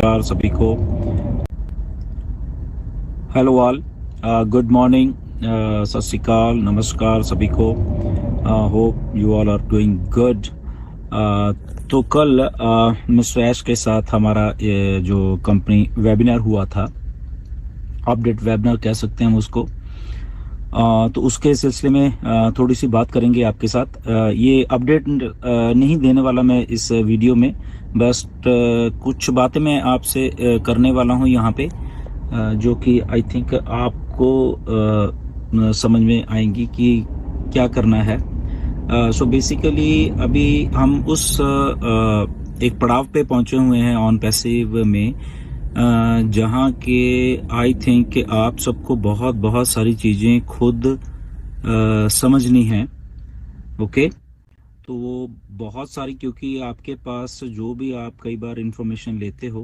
नमस्कार सभी को। हेलो ऑल, गुड मॉर्निंग, सत श्री अकाल, नमस्कार सभी को। Hope you all are doing good. तो कल मिस्टर ऐश के साथ हमारा ये जो कंपनी वेबिनार हुआ था, अपडेट वेबिनार कह सकते हैं हम उसको। तो उसके सिलसिले में थोड़ी सी बात करेंगे आपके साथ। ये अपडेट नहीं देने वाला मैं इस वीडियो में, बस कुछ बातें मैं आपसे करने वाला हूँ यहाँ पे, जो कि आई थिंक आपको समझ में आएंगी कि क्या करना है। सो बेसिकली अभी हम उस एक पड़ाव पे पहुंचे हुए हैं ऑन पैसिव में, जहाँ के आई थिंक कि आप सबको बहुत बहुत सारी चीज़ें खुद समझनी हैं। ओके, तो वो बहुत सारी, क्योंकि आपके पास जो भी आप कई बार इंफॉर्मेशन लेते हो,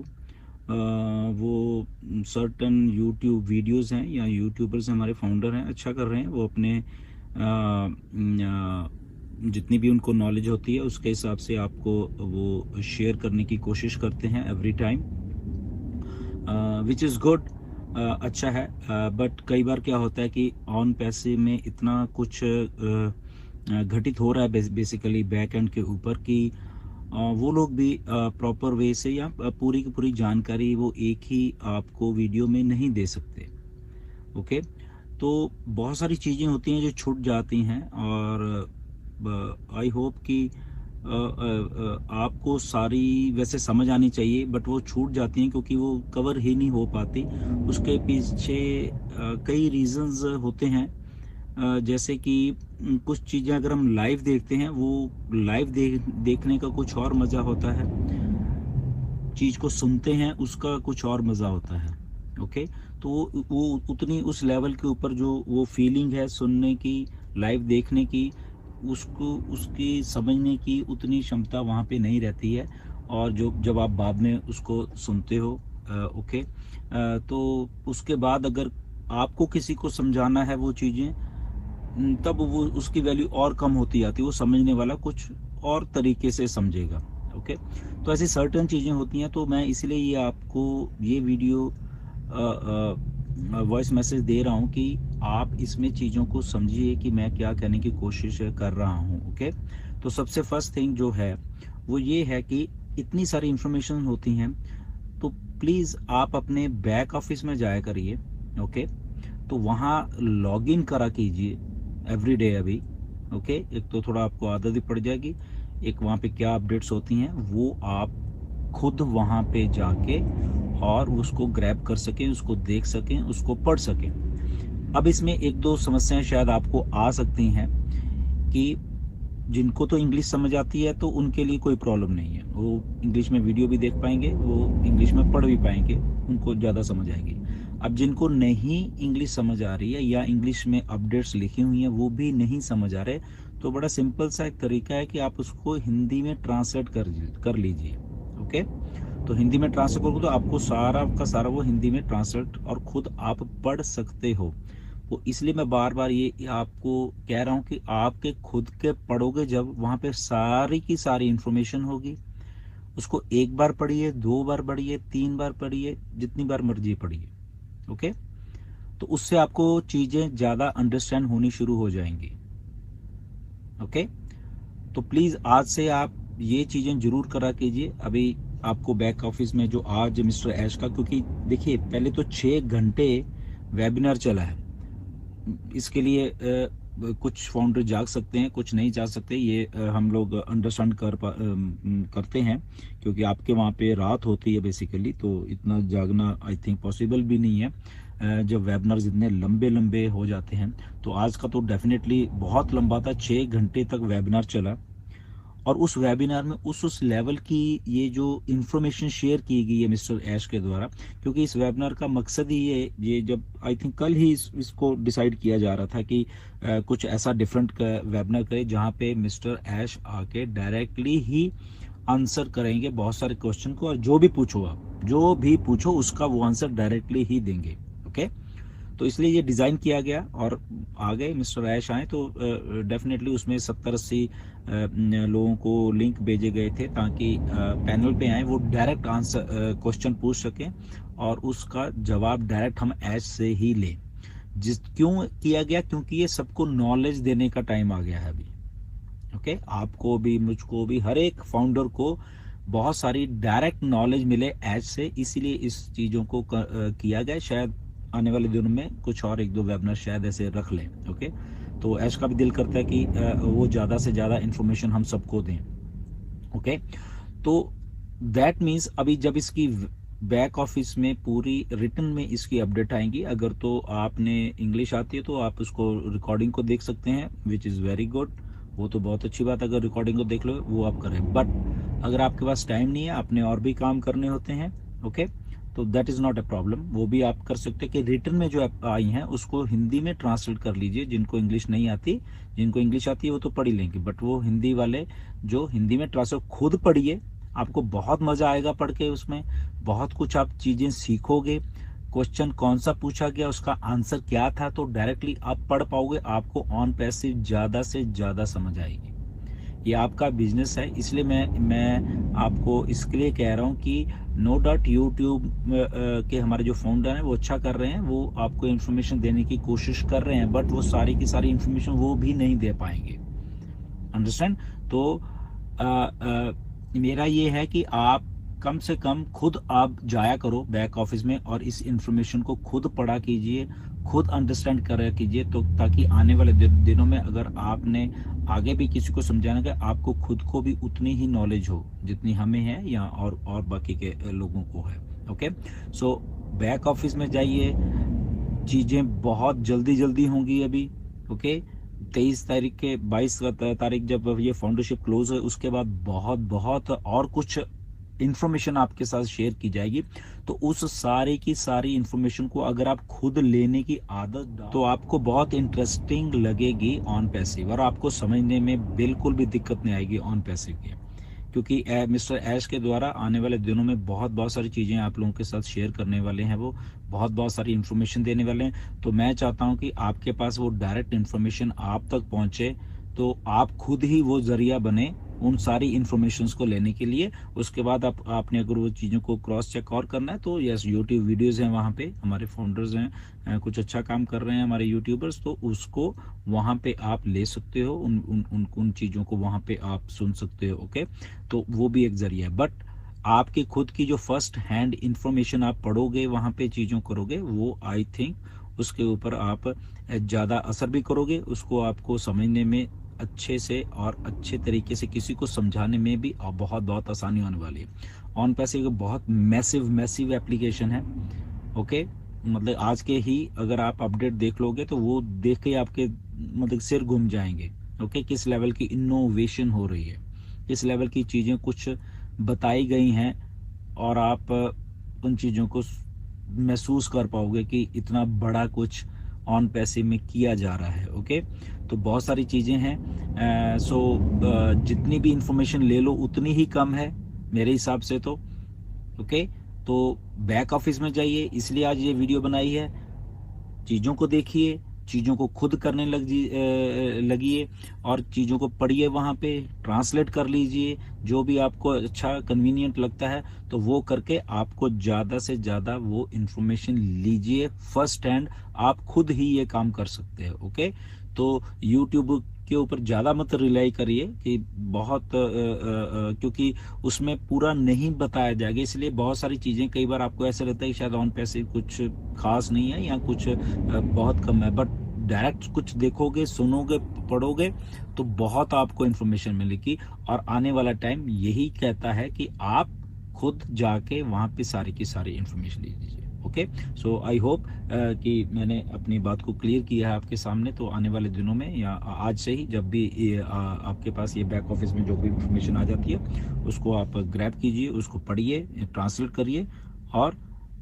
वो सर्टन यूट्यूब वीडियोस हैं या यूट्यूबर्स हमारे फाउंडर हैं, अच्छा कर रहे हैं वो अपने जितनी भी उनको नॉलेज होती है उसके हिसाब से आपको वो शेयर करने की कोशिश करते हैं every time, which is good, अच्छा है। बट कई बार क्या होता है कि ऑन पैसे में इतना कुछ घटित हो रहा है बेसिकली बैक एंड के ऊपर कि वो लोग भी प्रॉपर वे से या पूरी की पूरी जानकारी वो एक ही आपको वीडियो में नहीं दे सकते। ओके, तो बहुत सारी चीज़ें होती हैं जो छूट जाती हैं, और आई होप कि आपको सारी वैसे समझ आनी चाहिए, बट वो छूट जाती हैं क्योंकि वो कवर ही नहीं हो पाती। उसके पीछे कई रीजंस होते हैं, जैसे कि कुछ चीज़ें अगर हम लाइव देखते हैं, वो लाइव देखने का कुछ और मज़ा होता है, चीज़ को सुनते हैं उसका कुछ और मज़ा होता है। ओके, तो वो उतनी उस लेवल के ऊपर जो वो फीलिंग है सुनने की, लाइव देखने की, उसको उसकी समझने की उतनी क्षमता वहाँ पे नहीं रहती है, और जो जब आप बाद में उसको सुनते हो, ओके, तो उसके बाद अगर आपको किसी को समझाना है वो चीज़ें, तब वो उसकी वैल्यू और कम होती जाती है, वो समझने वाला कुछ और तरीके से समझेगा। ओके, तो ऐसी सर्टन चीज़ें होती हैं, तो मैं इसलिए ये आपको ये वीडियो वॉइस मैसेज दे रहा हूँ कि आप इसमें चीज़ों को समझिए कि मैं क्या कहने की कोशिश कर रहा हूँ। ओके, तो सबसे फर्स्ट थिंग जो है वो ये है कि इतनी सारी इंफॉर्मेशन होती हैं, तो प्लीज़ आप अपने बैक ऑफिस में जाया करिए। ओके, तो वहाँ लॉग इन करा कीजिए एवरी डे अभी। ओके, एक तो थोड़ा आपको आदत ही पड़ जाएगी, एक वहाँ पे क्या अपडेट्स होती हैं वो आप खुद वहाँ पे जाके और उसको ग्रैब कर सकें, उसको देख सकें, उसको पढ़ सकें। अब इसमें एक दो समस्याएं शायद आपको आ सकती हैं कि जिनको तो इंग्लिश समझ आती है तो उनके लिए कोई प्रॉब्लम नहीं है, वो इंग्लिश में वीडियो भी देख पाएंगे, वो इंग्लिश में पढ़ भी पाएंगे, उनको ज़्यादा समझ आएगी। अब जिनको नहीं इंग्लिश समझ आ रही है या इंग्लिश में अपडेट्स लिखी हुई हैं वो भी नहीं समझ आ रहे, तो बड़ा सिंपल सा एक तरीका है कि आप उसको हिंदी में ट्रांसलेट कर लीजिए। ओके, तो हिंदी में ट्रांसलेट करोगे तो आपको सारा का सारा वो हिंदी में ट्रांसलेट और खुद आप पढ़ सकते हो। तो इसलिए मैं बार बार ये आपको कह रहा हूँ कि आपके खुद के पढ़ोगे जब, वहाँ पे सारी की सारी इंफॉर्मेशन होगी, उसको एक बार पढ़िए, दो बार पढ़िए, तीन बार पढ़िए, जितनी बार मर्जी पढ़िए। ओके, तो उससे आपको चीज़ें ज़्यादा अंडरस्टैंड होनी शुरू हो जाएंगी। ओके, तो प्लीज़ आज से आप ये चीज़ें जरूर करा कीजिए। अभी आपको बैक ऑफिस में जो आज मिस्टर ऐश का, क्योंकि देखिए पहले तो 6 घंटे वेबिनार चला है, इसके लिए कुछ फाउंडर जाग सकते हैं, कुछ नहीं जाग सकते, ये हम लोग अंडरस्टैंड करते हैं, क्योंकि आपके वहाँ पे रात होती है बेसिकली, तो इतना जागना आई थिंक पॉसिबल भी नहीं है जब वेबिनार्स इतने लंबे लंबे हो जाते हैं। तो आज का तो डेफिनेटली बहुत लंबा था, 6 घंटे तक वेबिनार चला, और उस वेबिनार में उस लेवल की ये जो इंफॉर्मेशन शेयर की गई है मिस्टर ऐश के द्वारा, क्योंकि इस वेबिनार का मकसद ही ये जब आई थिंक कल ही इसको डिसाइड किया जा रहा था कि कुछ ऐसा डिफरेंट वेबिनार करे जहाँ पे मिस्टर ऐश आके डायरेक्टली ही आंसर करेंगे बहुत सारे क्वेश्चन को, और जो भी पूछो आप, जो भी पूछो उसका वो आंसर डायरेक्टली ही देंगे। ओके, तो इसलिए ये डिज़ाइन किया गया और आ गए मिस्टर ऐश आए तो डेफिनेटली उसमें 70-80 लोगों को लिंक भेजे गए थे ताकि पैनल पे आए, वो डायरेक्ट आंसर क्वेश्चन पूछ सकें और उसका जवाब डायरेक्ट हम ऐश से ही लें। क्यों किया गया? क्योंकि ये सबको नॉलेज देने का टाइम आ गया है अभी। ओके, आपको भी, मुझको भी, हर एक फाउंडर को बहुत सारी डायरेक्ट नॉलेज मिले ऐश से, इसीलिए इस चीज़ों को किया गया। शायद आने वाले दिनों में कुछ और 1-2 वेबिनार शायद ऐसे रख लें। ओके, तो ऐश का भी दिल करता है कि वो ज़्यादा से ज़्यादा इंफॉर्मेशन हम सबको दें। ओके, तो दैट मीन्स अभी जब इसकी बैक ऑफिस में पूरी रिटर्न में इसकी अपडेट आएंगी, अगर तो आपने इंग्लिश आती है तो आप उसको रिकॉर्डिंग को देख सकते हैं, विच इज़ वेरी गुड, वो तो बहुत अच्छी बात है। अगर रिकॉर्डिंग को देख लो वो आप करें, बट अगर आपके पास टाइम नहीं है, आपने और भी काम करने होते हैं, ओके, तो that is not a problem, वो भी आप कर सकते हैं कि रिटर्न में जो आई हैं उसको हिंदी में ट्रांसलेट कर लीजिए। जिनको इंग्लिश नहीं आती, जिनको इंग्लिश आती है वो तो पढ़ ही लेंगे, बट वो हिंदी वाले जो हिंदी में ट्रांसलेट खुद पढ़िए, आपको बहुत मजा आएगा पढ़ के, उसमें बहुत कुछ आप चीजें सीखोगे। क्वेश्चन कौन सा पूछा गया, उसका आंसर क्या था, तो डायरेक्टली आप पढ़ पाओगे, आपको ऑन पैसिव ज्यादा से ज्यादा समझ आएगी। ये आपका बिजनेस है, इसलिए मैं आपको इसके लिए कह रहा हूँ कि नो डाउट यूट्यूब के हमारे जो फाउंडर हैं वो अच्छा कर रहे हैं, वो आपको इन्फॉर्मेशन देने की कोशिश कर रहे हैं, बट वो सारी की सारी इन्फॉर्मेशन वो भी नहीं दे पाएंगे। अंडरस्टैंड? तो मेरा ये है कि आप कम से कम खुद आप जाया करो बैक ऑफिस में और इस इंफॉर्मेशन को खुद पढ़ा कीजिए, खुद अंडरस्टैंड करा कीजिए, तो ताकि आने वाले दिनों में अगर आपने आगे भी किसी को समझाना है, आपको खुद को भी उतनी ही नॉलेज हो जितनी हमें है या और बाकी के लोगों को है। ओके, सो बैक ऑफिस में जाइए, चीज़ें बहुत जल्दी जल्दी होंगी अभी। ओके, 23 तारीख के 22 तारीख जब ये फाउंडरशिप क्लोज है, उसके बाद बहुत बहुत और कुछ इंफॉर्मेशन आपके साथ शेयर की जाएगी। तो उस सारी की सारी इंफॉर्मेशन को अगर आप खुद लेने की आदत तो आपको बहुत इंटरेस्टिंग लगेगी ऑन पैसिव, और आपको समझने में बिल्कुल भी दिक्कत नहीं आएगी ऑन पैसिव की, क्योंकि मिस्टर ऐश के द्वारा आने वाले दिनों में बहुत बहुत सारी चीज़ें आप लोगों के साथ शेयर करने वाले हैं, वो बहुत बहुत सारी इन्फॉर्मेशन देने वाले हैं। तो मैं चाहता हूं कि आपके पास वो डायरेक्ट इन्फॉर्मेशन आप तक पहुंचे, तो आप खुद ही वो जरिया बने उन सारी इन्फॉर्मेशंस को लेने के लिए। उसके बाद आपने अगर वो चीज़ों को क्रॉस चेक और करना है तो यस, यूट्यूब वीडियोज़ हैं, वहाँ पे हमारे फाउंडर्स हैं, कुछ अच्छा काम कर रहे हैं हमारे यूट्यूबर्स, तो उसको वहाँ पे आप ले सकते हो, उन चीज़ों को वहाँ पे आप सुन सकते हो। ओके, तो वो भी एक जरिया है, बट आपकी खुद की जो फर्स्ट हैंड इंफॉर्मेशन आप पढ़ोगे, वहाँ पे चीज़ों करोगे, वो आई थिंक उसके ऊपर आप ज़्यादा असर भी करोगे, उसको आपको समझने में अच्छे से और अच्छे तरीके से किसी को समझाने में भी बहुत बहुत आसानी होने वाली है। ऑन पैसे एक बहुत मैसिव एप्लीकेशन है। ओके, मतलब आज के ही अगर आप अपडेट देख लोगे तो वो देख के आपके मतलब सिर घूम जाएंगे। ओके, किस लेवल की इनोवेशन हो रही है, किस लेवल की चीज़ें कुछ बताई गई हैं, और आप उन चीज़ों को महसूस कर पाओगे कि इतना बड़ा कुछ ऑन पैसे में किया जा रहा है। ओके, तो बहुत सारी चीज़ें हैं। सो जितनी भी इंफॉर्मेशन ले लो उतनी ही कम है मेरे हिसाब से तो। ओके, तो बैक ऑफिस में जाइए, इसलिए आज ये वीडियो बनाई है। चीज़ों को देखिए, चीज़ों को खुद करने लगिए और चीज़ों को पढ़िए, वहाँ पे ट्रांसलेट कर लीजिए, जो भी आपको अच्छा कन्वीनियंट लगता है तो वो करके आपको ज़्यादा से ज़्यादा वो इन्फॉर्मेशन लीजिए फर्स्ट हैंड, आप खुद ही ये काम कर सकते हैं। ओके, तो यूट्यूब के ऊपर ज़्यादा मत रिलाई करिए कि बहुत क्योंकि उसमें पूरा नहीं बताया जाएगा, इसलिए बहुत सारी चीज़ें कई बार आपको ऐसा लगता है कि शायद ऑन पैसे कुछ खास नहीं है या कुछ बहुत कम है, बट डायरेक्ट कुछ देखोगे, सुनोगे, पढ़ोगे तो बहुत आपको इन्फॉर्मेशन मिलेगी। और आने वाला टाइम यही कहता है कि आप खुद जाके वहाँ पे सारी की सारी इन्फॉर्मेशन ले लीजिए। ओके, सो आई होप कि मैंने अपनी बात को क्लियर किया है आपके सामने। तो आने वाले दिनों में या आज से ही जब भी आपके पास ये बैक ऑफिस में जो भी इंफॉर्मेशन आ जाती है उसको आप ग्रैब कीजिए, उसको पढ़िए, ट्रांसलेट करिए और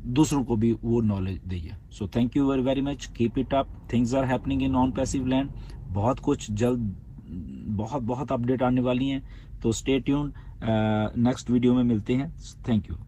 दूसरों को भी वो नॉलेज दीजिए। So thank you very very much, keep it up, things are happening in non passive land, बहुत कुछ जल्द बहुत बहुत अपडेट आने वाली हैं, तो स्टे ट्यून्ड, नेक्स्ट वीडियो में मिलते हैं। Thank you.